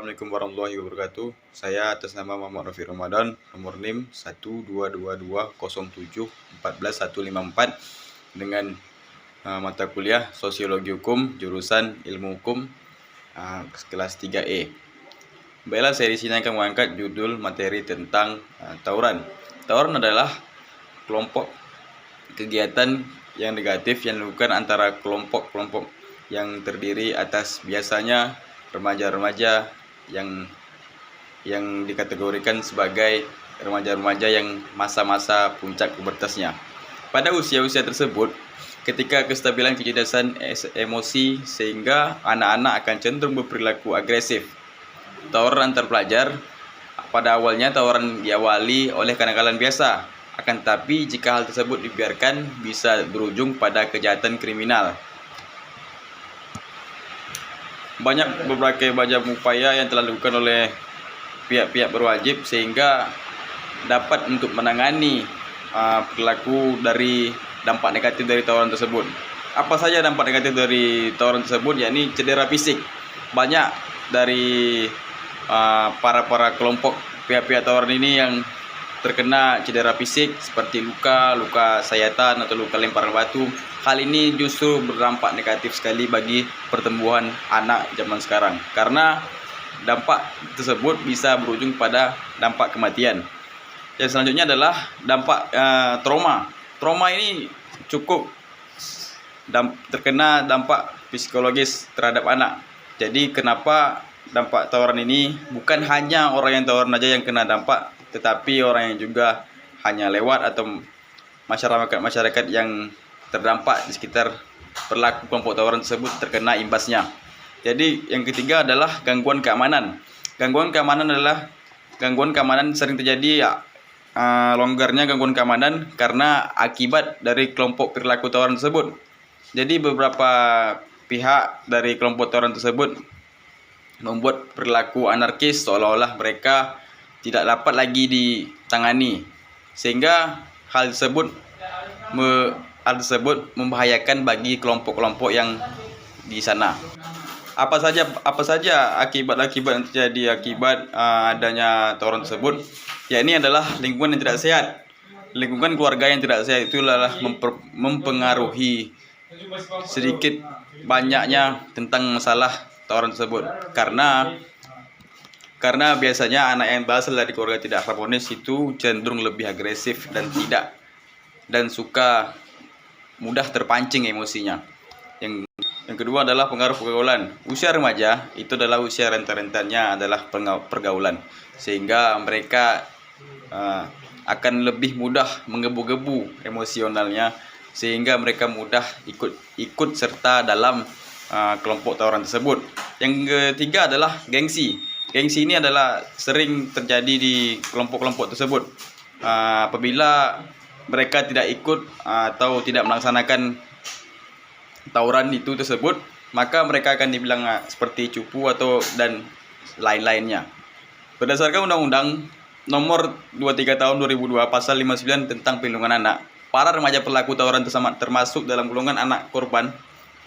Assalamualaikum warahmatullahi wabarakatuh. Saya atas nama Muhammad Rafi Ramadan, nomor NIM 12220714154 dengan mata kuliah Sosiologi Hukum, jurusan Ilmu Hukum, kelas 3E. Baiklah, saya di sini akan mengangkat judul materi tentang tawuran. Tawuran adalah kelompok kegiatan yang negatif yang dilakukan antara kelompok-kelompok yang terdiri atas biasanya remaja-remaja yang dikategorikan sebagai remaja-remaja yang masa-masa puncak pubertasnya. Pada usia-usia tersebut, ketika kestabilan kecerdasan emosi sehingga anak-anak akan cenderung berperilaku agresif. Tawuran antar pelajar, pada awalnya tawuran diawali oleh kenakalan biasa, akan tetapi jika hal tersebut dibiarkan bisa berujung pada kejahatan kriminal. Banyak berbagai macam upaya yang telah dilakukan oleh pihak-pihak berwajib sehingga dapat untuk menangani perilaku dari dampak negatif dari tawuran tersebut. Apa saja dampak negatif dari tawuran tersebut? Yakni cedera fisik. Banyak dari para kelompok pihak-pihak tawuran ini yang terkena cedera fisik seperti luka sayatan atau luka lemparan batu. Hal ini justru berdampak negatif sekali bagi pertumbuhan anak zaman sekarang, karena dampak tersebut bisa berujung pada dampak kematian. Yang selanjutnya adalah dampak trauma. Trauma ini cukup terkena dampak psikologis terhadap anak. Jadi kenapa dampak tawuran ini bukan hanya orang yang tawuran saja yang kena dampak, tetapi orang yang juga hanya lewat atau masyarakat yang terdampak di sekitar perilaku kelompok tawuran tersebut terkena imbasnya. Jadi yang ketiga adalah gangguan keamanan. Gangguan keamanan sering terjadi longgarnya gangguan keamanan karena akibat dari kelompok perilaku tawuran tersebut. Jadi beberapa pihak dari kelompok tawuran tersebut membuat perilaku anarkis seolah-olah mereka tidak dapat lagi ditangani, sehingga hal tersebut membahayakan bagi kelompok-kelompok yang di sana. Apa saja akibat-akibat yang terjadi akibat adanya tawuran tersebut? Ya, ini adalah lingkungan yang tidak sehat. Lingkungan keluarga yang tidak sehat itu adalah mempengaruhi sedikit banyaknya tentang masalah tawuran tersebut. Karena biasanya anak yang berasal dari keluarga tidak harmonis itu cenderung lebih agresif dan suka mudah terpancing emosinya. Yang kedua adalah pengaruh pergaulan. Usia remaja itu adalah usia rentan-rentannya adalah pergaulan, sehingga mereka akan lebih mudah menggebu-gebu emosionalnya, sehingga mereka mudah ikut serta dalam kelompok tawuran tersebut. Yang ketiga adalah gengsi. Gengsi ini adalah sering terjadi di kelompok-kelompok tersebut. Apabila mereka tidak ikut atau tidak melaksanakan tawuran itu tersebut, maka mereka akan dibilang seperti cupu dan lain-lainnya. Berdasarkan Undang-Undang Nomor 23 Tahun 2002 Pasal 59 tentang Perlindungan Anak, para remaja pelaku tawuran termasuk dalam golongan anak korban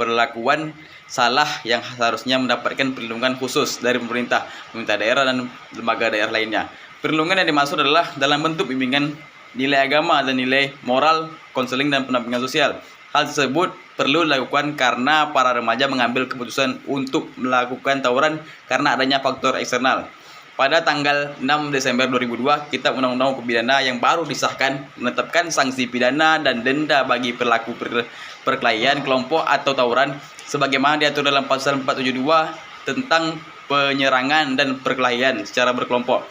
perlakuan salah yang seharusnya mendapatkan perlindungan khusus dari pemerintah daerah dan lembaga daerah lainnya. Perlindungan yang dimaksud adalah dalam bentuk bimbingan nilai agama dan nilai moral, konseling dan pendampingan sosial. Hal tersebut perlu dilakukan karena para remaja mengambil keputusan untuk melakukan tawuran karena adanya faktor eksternal. Pada tanggal 6 Desember 2002, Kitab Undang-Undang Hukum Pidana yang baru disahkan menetapkan sanksi pidana dan denda bagi perilaku perkelahian kelompok atau tawuran sebagaimana diatur dalam Pasal 472 tentang penyerangan dan perkelahian secara berkelompok.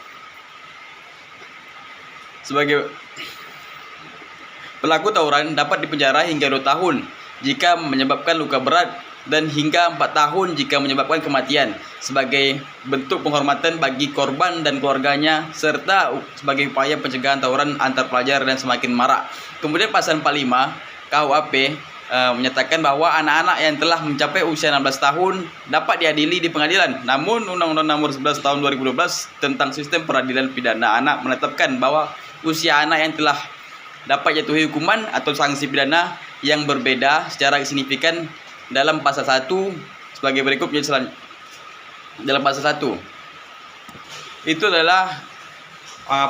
Sebagai pelaku tawuran dapat dipenjara hingga 2 tahun jika menyebabkan luka berat dan hingga 4 tahun jika menyebabkan kematian sebagai bentuk penghormatan bagi korban dan keluarganya serta sebagai upaya pencegahan tawuran antar pelajar dan semakin marak. Kemudian pasal 45 KUHP menyatakan bahwa anak-anak yang telah mencapai usia 16 tahun dapat diadili di pengadilan. Namun Undang-Undang Nomor 11 Tahun 2012 tentang Sistem Peradilan Pidana Anak menetapkan bahwa usia anak yang telah dapat jatuhi hukuman atau sanksi pidana yang berbeda secara signifikan dalam pasal 1 sebagai berikut. Dalam pasal 1 Itu adalah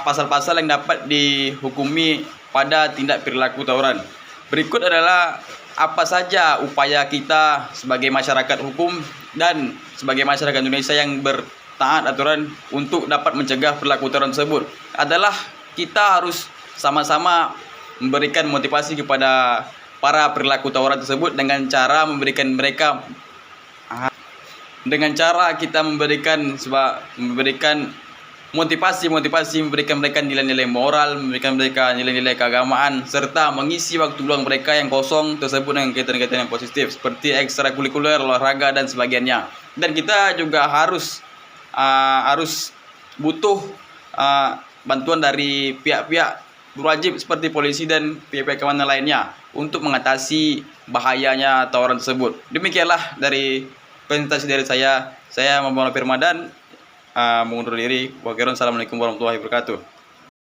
pasal-pasal yang dapat dihukumi pada tindak perilaku tawuran. Berikut adalah apa saja upaya kita sebagai masyarakat hukum dan sebagai masyarakat Indonesia yang bertaat aturan untuk dapat mencegah perilaku tawuran tersebut. Adalah kita harus sama-sama memberikan motivasi kepada para perilaku tawuran tersebut dengan cara memberikan mereka kita memberikan motivasi, memberikan mereka nilai-nilai moral, memberikan mereka nilai-nilai keagamaan, serta mengisi waktu luang mereka yang kosong tersebut dengan kegiatan-kegiatan yang positif seperti ekstrakurikuler, olahraga dan sebagainya. Dan kita juga harus butuh bantuan dari pihak-pihak berwajib seperti polisi dan pihak-pihak keamanan lainnya untuk mengatasi bahayanya tawuran tersebut. Demikianlah dari presentasi dari saya. Saya Muhammad Firman dan mengundur diri. Wassalamualaikum warahmatullahi wabarakatuh.